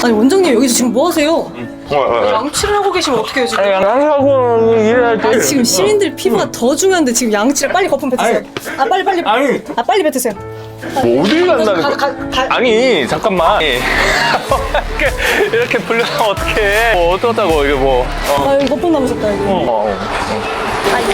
아니 원장님 여기서 지금 뭐 하세요? 양치를 하고 계시면 어떡해요 지금? 양하고 일해야지. 아니 지금 시민들 피부가 더 중요한데 지금 양치를 빨리 거품 뱉으세요. 아 빨리 아니. 아 빨리 뱉으세요. 뭐 어딜 간다는 거야? 아니 잠깐만. 이렇게 불려면 어떡해. 뭐 어쩌다고 이게 뭐. 아 여기 거품 남으셨다 여기.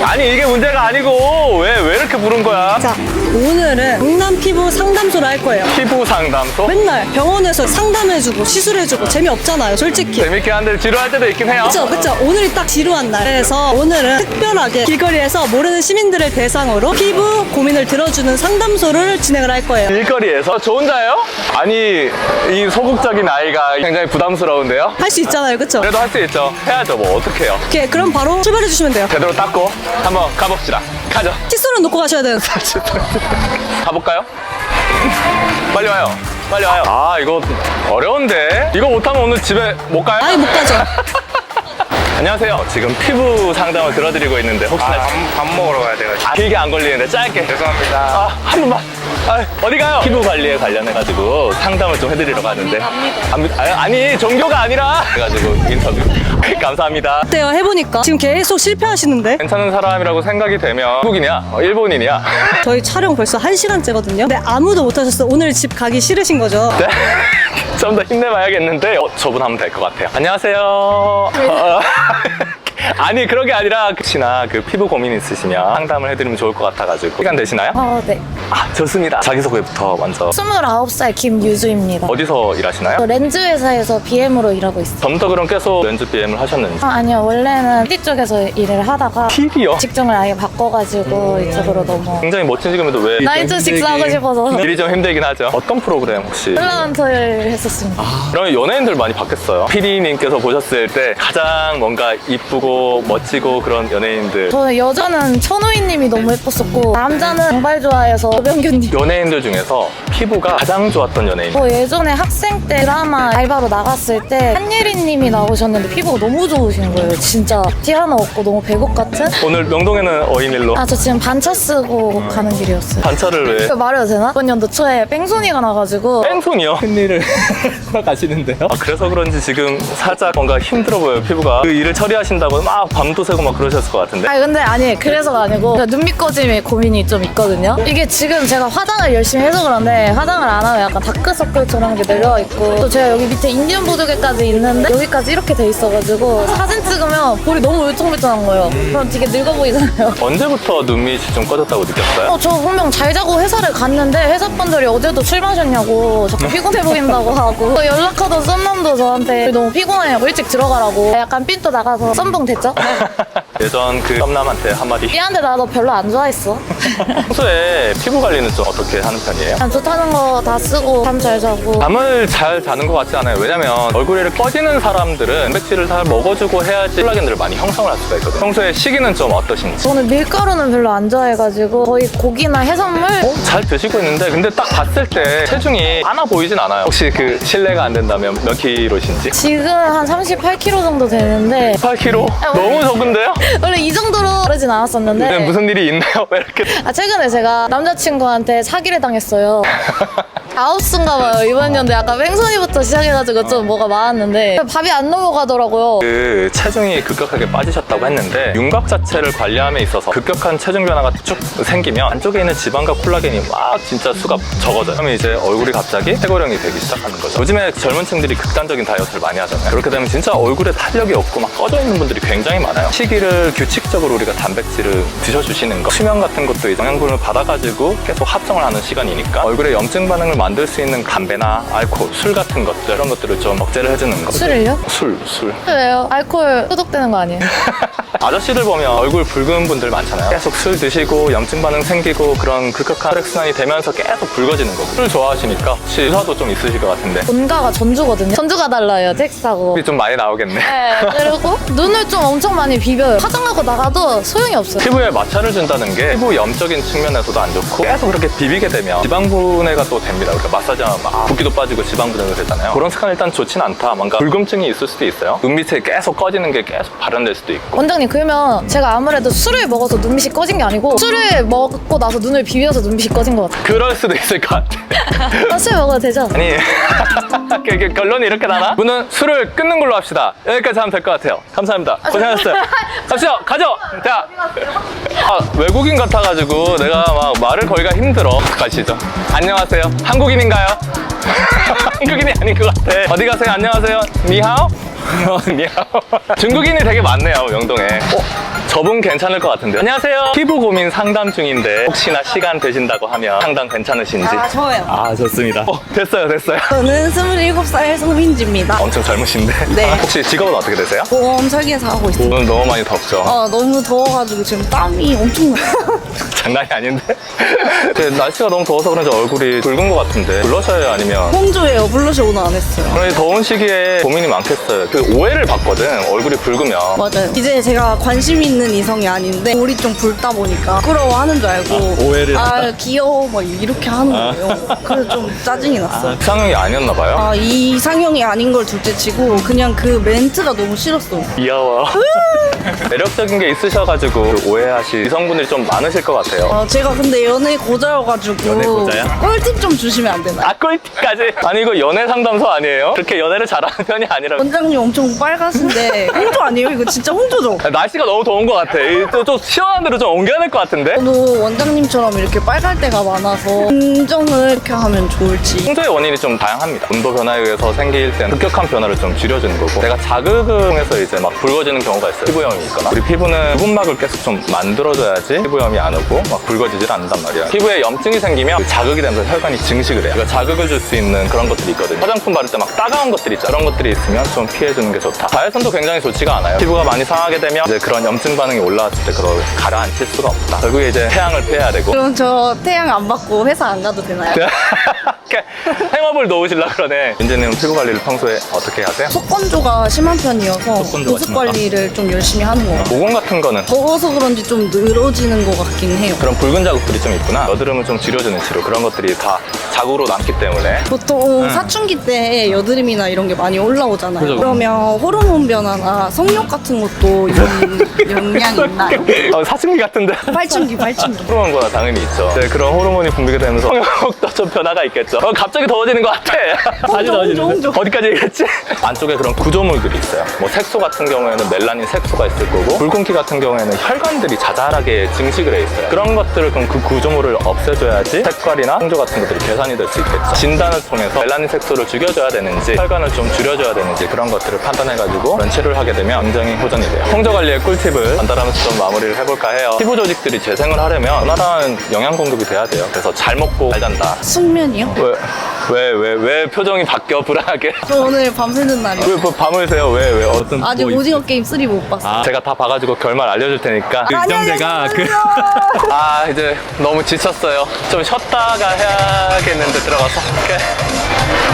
아니 이게 문제가 아니고 왜 이렇게 부른 거야? 자 오늘은 강남 피부 상담소를 할 거예요. 피부 상담소? 맨날 병원에서 상담해주고 시술해주고 재미없잖아요 솔직히. 재밌게 하는데 지루할 때도 있긴 해요. 그쵸 오늘이 딱 지루한 날. 그래서 오늘은 특별하게 길거리에서 모르는 시민들을 대상으로 피부 고민을 들어주는 상담소를 진행을 할 거예요. 길거리에서 저 혼자요? 아니 이 소극적인 아이가 굉장히 부담스러운데요? 할 수 있잖아요 그쵸? 그래도 할 수 있죠. 해야죠 뭐 어떡해요. 오케이 그럼 바로 출발해 주시면 돼요. 제대로 닦고 한번 가봅시다. 가죠. 칫솔은 놓고 가셔야 돼요. 가볼까요? 빨리 와요. 빨리 와요. 아 이거 어려운데? 이거 못하면 오늘 집에 못 가요? 아예 못 가죠. 안녕하세요. 지금 피부 상담을 들어드리고 있는데 혹시나 밥 먹으러 가야 돼가지고. 길게 안 걸리는데 짧게. 죄송합니다. 한 번만. 어디 가요? 피부 관리에 관련해가지고 상담을 좀 해드리러 가는데. 아니 종교가 아니라. 그래가지고 인터뷰. 감사합니다. 어때요 해보니까? 지금 계속 실패하시는데? 괜찮은 사람이라고 생각이 되면 한국인이야? 일본인이야? 저희 촬영 벌써 1시간째거든요. 근데 아무도 못 하셨어. 오늘 집 가기 싫으신 거죠? 네? 좀 더 힘내봐야겠는데 저분 하면 될 것 같아요. 안녕하세요. 아니 그런 게 아니라 혹시나 그 피부 고민 있으시면 상담을 해드리면 좋을 것 같아가지고 시간 되시나요? 네. 아 좋습니다. 자기소개부터 먼저. 29살 김유주입니다. 어디서 일하시나요? 렌즈 회사에서 BM으로 일하고 있어요. 전부터 그럼 계속 렌즈 BM을 하셨는지. 아니요, 원래는 PD 쪽에서 일을 하다가 TV요? 직종을 아예 바꿔가지고 이쪽으로 너무 굉장히 멋진 직업인데 왜? 나이트 식사하고 싶어서 일이 좀 힘들긴 하죠. 어떤 프로그램 혹시? 플라운트를 했었습니다. 그러면 연예인들 많이 바뀌었어요. PD님께서 보셨을 때 가장 뭔가 이쁘고 멋지고 그런 연예인들. 저는 여자는 천우희님이 너무 예뻤었고 남자는 장발 좋아해서 조병규님. 연예인들 중에서 피부가 가장 좋았던 연예인. 저 예전에 학생 때 드라마 알바로 나갔을 때 한예린님이 나오셨는데 피부가 너무 좋으신 거예요. 진짜 티 하나 없고 너무 배국 같은? 오늘 명동에는 어인일로 저 지금 반차 쓰고 가는 길이었어요. 반차를 왜? 이거 말해도 되나? 이번 연도 초에 뺑소니가 나가지고 뺑소니요? 큰일을 가시는데요? 그래서 그런지 지금 살짝 뭔가 힘들어 보여요 피부가. 그 일을 처리하신다고 막 밤도 새고 막 그러셨을 것 같은데. 아니 그래서가 아니고 눈 밑꺼짐에 고민이 좀 있거든요. 이게 지금 제가 화장을 열심히 해서 그런데 화장을 안 하면 약간 다크서클처럼 이렇게 내려와 있고 또 제가 여기 밑에 인디언 보조개까지 있는데 여기까지 이렇게 돼 있어가지고 사진 찍으면 볼이 너무 울퉁불퉁한 거예요. 그럼 되게 늙어 보이잖아요. 언제부터 눈밑이 좀 꺼졌다고 느꼈어요? 저 분명 잘 자고 회사를 갔는데 회사분들이 어제도 술 마셨냐고 자꾸 피곤해 보인다고 하고 또 연락하던 썸남도 저한테 너무 피곤하냐고 일찍 들어가라고 약간 삔또 나가서 썸벙 됐죠? 예전 그 썸남한테 한마디. 미안한데 나 너 별로 안 좋아했어. 평소에 피부 관리는 좀 어떻게 하는 편이에요? 그냥 좋다는 거 다 쓰고 잠 잘 자고 잠을 잘 자는 것 같지 않아요? 왜냐면 얼굴에 이렇게 꺼지는 사람들은 단백질을 잘 먹어주고 해야지 콜라겐들을 많이 형성을 할 수가 있거든요. 평소에 식이는 좀 어떠신지? 저는 밀가루는 별로 안 좋아해가지고 거의 고기나 해산물 잘 드시고 있는데 근데 딱 봤을 때 체중이 많아 보이진 않아요. 혹시 그 실례가 안 된다면 몇 킬로신지? 지금 한 38kg 정도 되는데 8kg? 너무 적은데요? 원래 이 정도로 그러진 않았었는데 근데 무슨 일이 있나요? 왜 이렇게? 최근에 제가 남자친구한테 사기를 당했어요. 아홉수인가 봐요. 이번 연도 약간 뺑소니부터 시작해가지고 좀 뭐가 많았는데 밥이 안 넘어가더라고요. 그 체중이 급격하게 빠지셨다고 했는데 윤곽 자체를 관리함에 있어서 급격한 체중 변화가 쭉 생기면 안쪽에 있는 지방과 콜라겐이 막 진짜 수가 적어져요. 그러면 이제 얼굴이 갑자기 해고령이 되기 시작하는 거죠. 요즘에 젊은 층들이 극단적인 다이어트를 많이 하잖아요. 그렇게 되면 진짜 얼굴에 탄력이 없고 막 꺼져 있는 분들이 굉장히 많아요. 식이를 규칙적으로 우리가 단백질을 드셔주시는 거, 수면 같은 것도 영양분을 받아가지고 계속 합성을 하는 시간이니까 얼굴에 염증 반응을 만들 수 있는 담배나 알코올, 술 같은 것들 이런 것들을 좀 억제를 해주는 거. 술을요? 술. 왜요? 알코올 소독되는 거 아니에요? 아저씨들 보면 얼굴 붉은 분들 많잖아요. 계속 술 드시고 염증 반응 생기고 그런 급격한 혈액순환이 되면서 계속 붉어지는 거고. 술 좋아하시니까 혹시 유사도 좀 있으실 것 같은데. 본가가 전주거든요. 전주가 달라요. 텍스하고. 좀 많이 나오겠네. 네, 그리고 눈을 좀 엄청 많이 비벼요. 화장하고 나가도 소용이 없어요. 피부에 마찰을 준다는 게 피부 염적인 측면에서도 안 좋고 계속 그렇게 비비게 되면 지방분해가 또 됩니다. 됩니다. 그러니까 마사지하면 막 붓기도 빠지고 지방 분해도 되잖아요. 그런 습관 일단 좋진 않다. 뭔가 불금증이 있을 수도 있어요. 눈 밑에 계속 꺼지는 게 계속 발현될 수도 있고. 원장님 그러면 제가 아무래도 술을 먹어서 눈밑이 꺼진 게 아니고 술을 먹고 나서 눈을 비벼서 눈밑이 꺼진 것 같아요. 그럴 수도 있을 것 같아. 아, 술 먹어도 되죠? 아니 결론이 이렇게 나나? 오늘 술을 끊는 걸로 합시다. 여기까지 하면 될 것 같아요. 감사합니다. 고생하셨어요. 갑시다. 가죠. 자, 외국인 같아가지고 내가 막 말을 걸기가 힘들어. 가시죠. 안녕하세요. 한국인인가요? 한국인이 아닌 것 같아. 어디 가세요? 안녕하세요. 니하오? 니하오. 중국인이 되게 많네요, 명동에. 저분 괜찮을 것 같은데요. 안녕하세요. 피부 고민 상담 중인데 혹시나 시간 되신다고 하면 상담 괜찮으신지. 저요. 아, 좋습니다. 됐어요. 저는 27살 송민지입니다. 엄청 젊으신데. 네. 혹시 직업은 어떻게 되세요? 보험 설계사 하고 있어요. 오늘 너무 많이 덥죠? 너무 더워가지고 지금 땀이 엄청 나요. 장난이 아닌데? 날씨가 너무 더워서 그런지 얼굴이 붉은 것 같은데 블러셔예요? 아니면? 홍조예요. 블러셔 오늘 안 했어요. 그래, 더운 시기에 고민이 많겠어요. 그 오해를 받거든, 얼굴이 붉으면. 맞아요. 이제 제가 관심 있는 이성이 아닌데 볼이 좀 붉다 보니까 부러워하는 줄 알고 오해를 귀여워 막 이렇게 하는 거예요. 그래서 좀 짜증이 났어요. 이상형이 아니었나 봐요? 이 이상형이 아닌 걸 둘째치고 그냥 그 멘트가 너무 싫었어. 귀여워. 매력적인 게 있으셔가지고 그 오해하실 이성분들이 좀 많으실 것 같아요. 제가 근데 연애 고자여가지고 연애 고자야? 꿀팁 좀 주시면 안 되나요? 꿀팁까지? 아니 이거 연애 상담소 아니에요? 그렇게 연애를 잘하는 편이 아니라. 원장님 엄청 빨가신데 홍조 아니에요? 이거 진짜 홍조죠? 날씨가 너무 더운 것 같아. 좀 시원한 데로 좀 옮겨야 될 것 같은데? 저도 원장님처럼 이렇게 빨갈 때가 많아서 긍정을 이렇게 하면 좋을지. 홍조의 원인이 좀 다양합니다. 온도 변화에 의해서 생길 때는 급격한 변화를 좀 줄여주는 거고, 내가 자극을 통해서 이제 막 붉어지는 경우가 있어요. 피부염이 있거나. 우리 피부는 부분막을 계속 좀 만들어줘야지 피부염이 안 오고 막 붉어지질 않는단 말이야. 피부에 염증이 생기면 그 자극이 되면서 혈관이 증식을 해요. 그러니까 자극을 줄 수 있는 그런 것들이 있거든요. 화장품 바를 때 막 따가운 것들이 있죠. 그런 것들이 있으면 좀 피해주는 게 좋다. 자외선도 굉장히 좋지가 않아요. 피부가 많이 상하게 되면 이제 그런 염증 반응이 올라왔을 때 그걸 가라앉힐 수가 없다. 결국에 이제 태양을 피해야 되고. 그럼 저 태양 안 받고 회사 안 가도 되나요? 해머블 놓으시려고 그러네. 민재님은 피부 관리를 평소에 어떻게 하세요? 속건조가 심한 편이어서 속건조가 보습 심하다. 관리를 좀 열심히 하는 것 같아요. 모공 같은 거는 더워서 그런지 좀 늘어지는 것 같긴 해요. 그런 붉은 자국들이 좀 있구나. 여드름을 좀 줄여주는 치료, 그런 것들이 다 자국으로 남기 때문에. 보통 사춘기 때 여드름이나 이런 게 많이 올라오잖아요. 그죠. 그러면 호르몬 변화나 성욕 같은 것도 영향이 있나요? 사춘기 같은데. 발춘기. 호르몬보다 당연히 있죠. 네, 그런 호르몬이 분비가 되면서 성욕도 좀 변화가 있겠죠. 갑자기 더워지는 것 같아. 다시 더워지는데? 어디까지 얘기했지? 안쪽에 그런 구조물들이 있어요. 뭐 색소 같은 경우에는 멜라닌 색소가 있을 거고, 붉은기 같은 경우에는 혈관들이 자잘하게 증식을 해 있어요. 그런 것들을 그럼 그 구조물을 없애줘야지 색깔이나 홍조 같은 것들이 개선이 될 수 있겠죠. 진단을 통해서 멜라닌 색소를 죽여줘야 되는지 혈관을 좀 줄여줘야 되는지 그런 것들을 판단해가지고 그런 치료를 하게 되면 굉장히 호전이 돼요. 홍조 관리의 꿀팁을 전달하면서 좀 마무리를 해볼까 해요. 피부 조직들이 재생을 하려면 원활한 영양 공급이 돼야 돼요. 그래서 잘 먹고 잘 잔다. 숙면이요? 왜 표정이 바뀌어 불안하게? 저 오늘 밤새는 날이요. 왜 밤을 새요? 왜? 어떤 아직 뭐 오징어 게임 3 못 봤어요. 제가 다 봐가지고 결말 알려줄 테니까. 이제 너무 지쳤어요. 좀 쉬었다가 해야겠는데 들어가서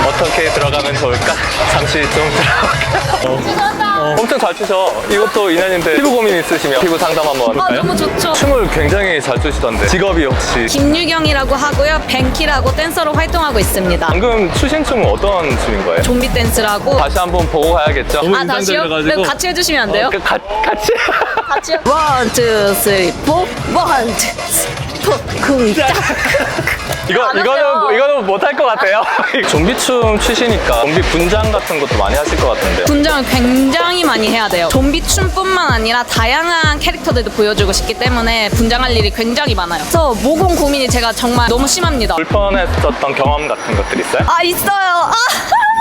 어떻게 들어가면 좋을까? 잠시 좀 들어갈게요. 엄청 잘 추셔. 이것도 인연인데 피부 고민 있으시면 피부 상담 한번 아, 할까요? 너무 좋죠. 춤을 굉장히 잘 추시던데 직업이 혹시? 김유경이라고 하고요. 뱅키라고 댄서로 활동하고 있습니다. 방금 추신 춤은 어떤 춤인 거예요? 좀비 댄스라고. 다시 한번 보고 가야겠죠? 아, 다시요? 네, 같이 해주시면 안 돼요? 같이? 같이요? 1, 2, 3, 4 1, 2, 3, 4 쿵짝. 이거는 못할 것 같아요. 좀비춤 추시니까 좀비 분장 같은 것도 많이 하실 것 같은데. 분장을 굉장히 많이 해야 돼요. 좀비 춤뿐만 아니라 다양한 캐릭터들도 보여주고 싶기 때문에 분장할 일이 굉장히 많아요. 그래서 모공 고민이 제가 정말 너무 심합니다. 불편했었던 경험 같은 것들 있어요? 아, 있어요.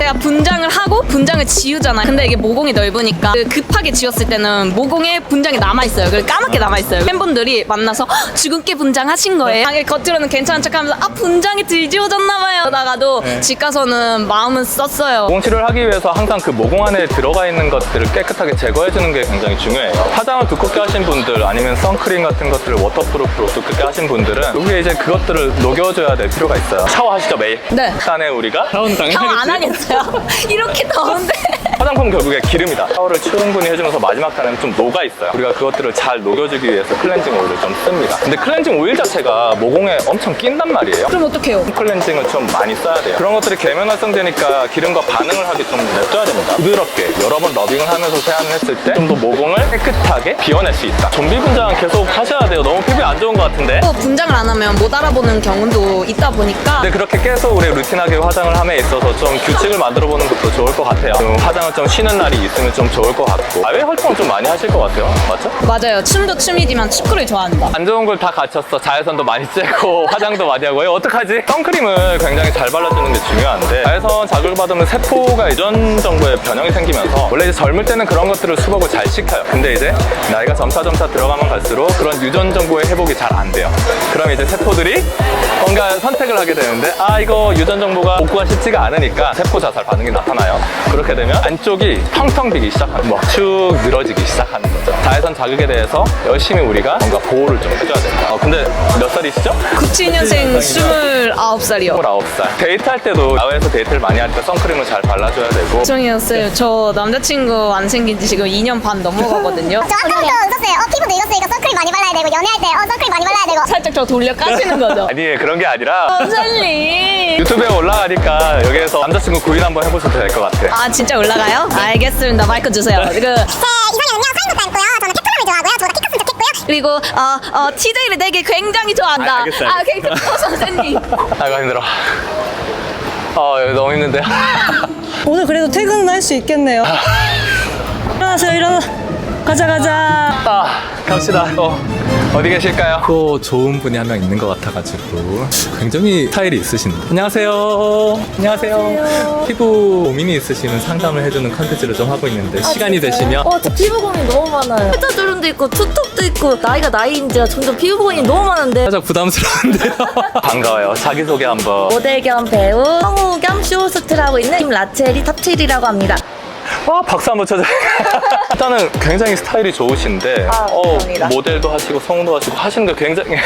제가 분장을 하고 분장을 지우잖아요. 근데 이게 모공이 넓으니까 급하게 지웠을 때는 모공에 분장이 남아있어요. 그리고 까맣게 남아있어요. 팬분들이 만나서 주근깨 분장하신 거예요. 겉으로는 괜찮은 척하면서 분장이 덜 지워졌나봐요. 그러다가도 집 가서는 마음은 썼어요. 모공 치료를 하기 위해서 항상 그 모공 안에 들어가 있는 것들을 깨끗하게 제거해주는 게 굉장히 중요해요. 화장을 두껍게 하신 분들 아니면 선크림 같은 것들을 워터프루프로 두껍게 하신 분들은 여기에 이제 그것들을 녹여줘야 될 필요가 있어요. 샤워하시죠 매일? 네. 일단에 우리가 샤워 안 하겠어요. 이렇게 더운데. 화장품 결국에 기름이다. 샤워를 충분히 해주면서 마지막 단에는 좀 녹아있어요. 우리가 그것들을 잘 녹여주기 위해서 클렌징 오일을 좀 씁니다. 근데 클렌징 오일 자체가 모공에 엄청 낀단 말이에요. 그럼 어떡해요? 클렌징을 좀 많이 써야 돼요. 그런 것들이 계면활성되니까 기름과 반응을 하기 좀 냅둬야 됩니다. 부드럽게 여러 번 러빙을 하면서 세안을 했을 때 좀 더 모공을 깨끗하게 비워낼 수 있다. 좀비 분장 계속 하셔야 돼요. 너무 피부에 안 좋은 것 같은데. 또 분장을 안 하면 못 알아보는 경우도 있다 보니까 근데 그렇게 계속 우리 루틴하게 화장을 함에 있어서 좀 규칙을 만들어 보는 것도 좋을 것 같아요. 좀 화장을 좀 쉬는 날이 있으면 좀 좋을 것 같고 야외 활동을 좀 많이 하실 것 같아요. 맞죠? 맞아요. 춤도 춤이지만 축구를 좋아한다. 안 좋은 걸 다 갖췄어. 자외선도 많이 쬐고 화장도 많이 하고 어떡하지? 선크림을 굉장히 잘 발라주는 게 중요한데 자외선 자극을 받으면 세포가 유전 정도의 변형이 생기면서 원래 이제 젊을 때는 그런 것들을 수복을 잘 시켜요. 근데 이제 나이가 점차 들어가면 갈수록 그런 유전 정보의 회복이 잘 안 돼요. 그럼 이제 세포들이 뭔가 선택을 하게 되는데 이거 유전 정보가 복구가 쉽지가 않으니까 세포 자살 반응이 나타나요. 그렇게 되면 안쪽이 텅텅 비기 시작하는 거, 축 늘어지기 시작하는 거죠. 자외선 자극에 대해서 열심히 우리가 뭔가 보호를 좀 해줘야 됩니다. 근데 몇 살이시죠? 97년생 29살이요. 29살. 데이트할 때도 야외에서 데이트를 많이 하니까 선크림을 잘 발라줘야 되고 정희연 쌤, 저 남자친구 안 생긴 지 지금 2년 반 넘어가거든요. 저 아까부터 웃었어요. 피부도 익었으니까 선크림 많이 발라야 되고 연애할 때 선크림 많이 발라야 되고. 살짝 저 돌려 까시는 거죠. 아니 그런 게 아니라 선생님. 유튜브에 올라가니까 여기에서 남자친구 구인 한번 해보셔도 될 것 같아. 아 진짜 올라가요? 알겠습니다. 마이크 주세요. 제 이상형은요 서인 것도 닮고요. 저는 테토남을 좋아하고요. 저보다 키 컸으면 좋겠고요. 그리고 TJ를 되게 굉장히 좋아한다. 알겠어요. 굉장히 선생님. 아이고 힘들어. 여기 너무 힘든데. 오늘 그래도 퇴근은 할 수 있겠네요. 일어나세요, 일어나. 가자. 갑시다. 어디 계실까요? 또 좋은 분이 한 명 있는 것 같아가지고 굉장히 스타일이 있으신데. 안녕하세요. 안녕하세요. 피부 고민이 있으시면 상담을 해주는 컨텐츠를 좀 하고 있는데 시간이 되시면 저 피부 고민 너무 많아요. 팔자주름도 있고 투턱도 있고 나이가 나이인지라 점점 피부 고민이 너무 많은데 살짝 부담스러운데요. 반가워요. 자기소개 한번. 모델 겸 배우 성우 겸 쇼호스트를 하고 있는 김라첼이 탑7이라고 합니다. 박수 한번 쳐줘요. 일단은 굉장히 스타일이 좋으신데 감사합니다. 모델도 하시고 성우도 하시고 하시는 게 굉장히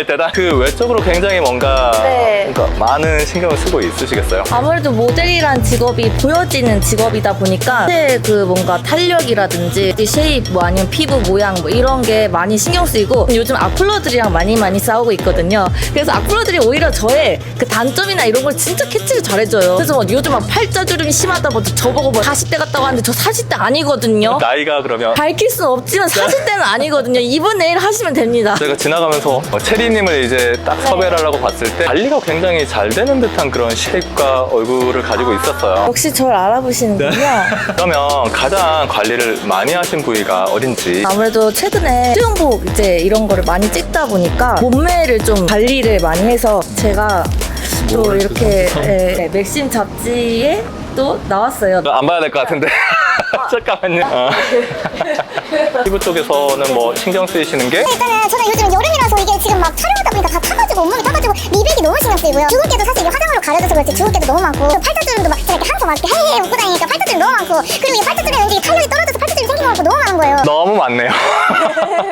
대단. 그 외적으로 굉장히 뭔가 네. 그러니까 많은 신경을 쓰고 있으시겠어요? 아무래도 모델이란 직업이 보여지는 직업이다 보니까 그 뭔가 탄력이라든지 쉐입 뭐 아니면 피부 모양 뭐 이런 게 많이 신경 쓰이고 요즘 악플러들이랑 많이 싸우고 있거든요. 그래서 악플러들이 오히려 저의 그 단점이나 이런 걸 진짜 캐치를 잘해줘요. 그래서 뭐 요즘 막 팔자주름이 심하다고 저보고 뭐 40대 같다고 하는데 저 40대 아니거든요. 나이가 그러면 밝힐 순 없지만 40대는 아니거든요. 이번 내일 하시면 됩니다. 제가 지나가면서 체리님을 이제 딱 섭외를 하려고 봤을 때 관리가 굉장히 잘 되는 듯한 그런 쉐입과 얼굴을 가지고 있었어요. 역시 저를 알아보시는군요. 그러면 가장 관리를 많이 하신 부위가 어딘지. 아무래도 최근에 수영복 이제 이런 거를 많이 찍다 보니까 몸매를 좀 관리를 많이 해서 제가 또 이렇게 맥심 잡지에 또 나왔어요. 안 봐야 될 것 같은데. 잠깐만요. 피부 쪽에서는 뭐 신경 쓰이시는 게? 일단은 저는 요즘 여름이라서 이게 지금 막 촬영하다 보니까 다 타가지고 온몸이 타가지고 미백이 너무 신경 쓰이고요. 주근깨도 사실 이게 화장으로 가려져서 그렇지 주근깨도 너무 많고 팔자주름도 막 이렇게 항상 막 이렇게 헤헤 웃고 다니니까 팔자주름 너무 많고 그리고 이 팔자주름에 여기 탄력이 떨어져서 팔자주름 생긴 거 같고 너무 많은 거예요. 너무 많네요.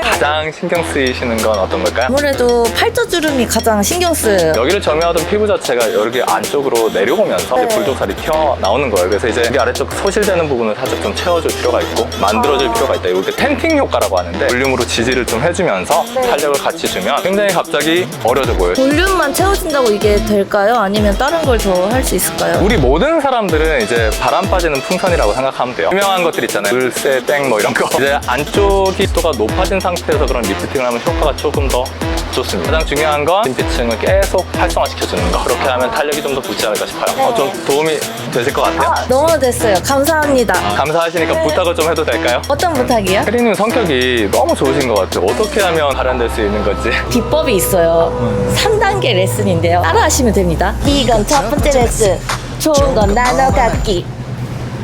가장 신경 쓰이시는 건 어떤 걸까요? 아무래도 팔자주름이 가장 신경 쓰여요. 여기를 점유하던 피부 자체가 여기 안쪽으로 내려오면서 이제 불독살이 튀어나오는 거예요. 그래서 이제 여기 아래쪽 소실되는 부분을 살짝 좀 채워줄 필요가 있고 만들어줄 필요가 있다. 이게 템핑 효과라고 하는데 볼륨으로 지지를 좀 해주면서 탄력을 같이 주면 굉장히 갑자기 어려져 보여요. 볼륨만 채워진다고 이게 될까요? 아니면 다른 걸 더 할 수 있을까요? 우리 모든 사람들은 이제 바람 빠지는 풍선이라고 생각하면 돼요. 유명한 것들 있잖아요. 물새, 땡 뭐 이런 거. 이제 안쪽이 습도가 높아진 상태에서 그런 리프팅을 하면 효과가 조금 더 좋습니다. 가장 중요한 건 진피층을 계속 활성화시켜주는 거. 그렇게 하면 탄력이 좀 더 붙지 않을까 싶어요. 좀 도움이 되실 것 같아요. 너무 됐어요. 감사합니다. 감사하시니까 부탁을 좀 해도 될까요? 어떤 부탁이요? 혜리님 성격이 너무 좋으신 것 같아요. 어떻게 하면 발현될 수 있는 건지. 비법이 있어요. 3단계 레슨인데요. 따라하시면 됩니다. 이건 첫 번째 레슨. 좋은 건 나눠 갖기.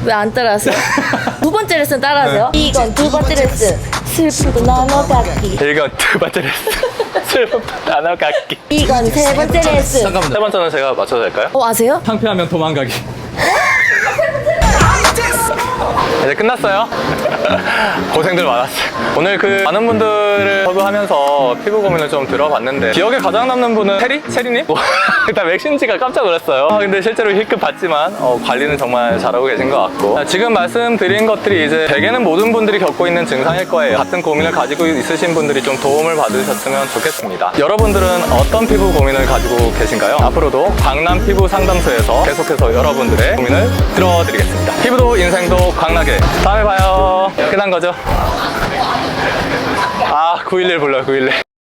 왜 안 따라하세요? 두 번째 레슨 따라하세요. 이건 두 번째 레슨. 슬픔도 나눠 갖기. 이건 두 번째 레슨. 슬픔 나눠 갖기. 이건 세 번째 레슨. 세 번째는 제가 맞춰도 될까요? 아세요? 창피하면 도망가기. 이제 끝났어요. 고생들 많았어요. 오늘 그 많은 분들을 인터뷰하면서 피부 고민을 좀 들어봤는데 기억에 가장 남는 분은 체리님? 일단 맥신지가 깜짝 놀랐어요. 근데 실제로 힐급 받지만 관리는 정말 잘하고 계신 것 같고, 지금 말씀드린 것들이 이제 대개는 모든 분들이 겪고 있는 증상일 거예요. 같은 고민을 가지고 있으신 분들이 좀 도움을 받으셨으면 좋겠습니다. 여러분들은 어떤 피부 고민을 가지고 계신가요? 앞으로도 강남 피부 상담소에서 계속해서 여러분들의 고민을 들어드리겠습니다. 피부도 인생도 광나게. 다음에 봐요. 끝난 거죠? 911 불러요, 911.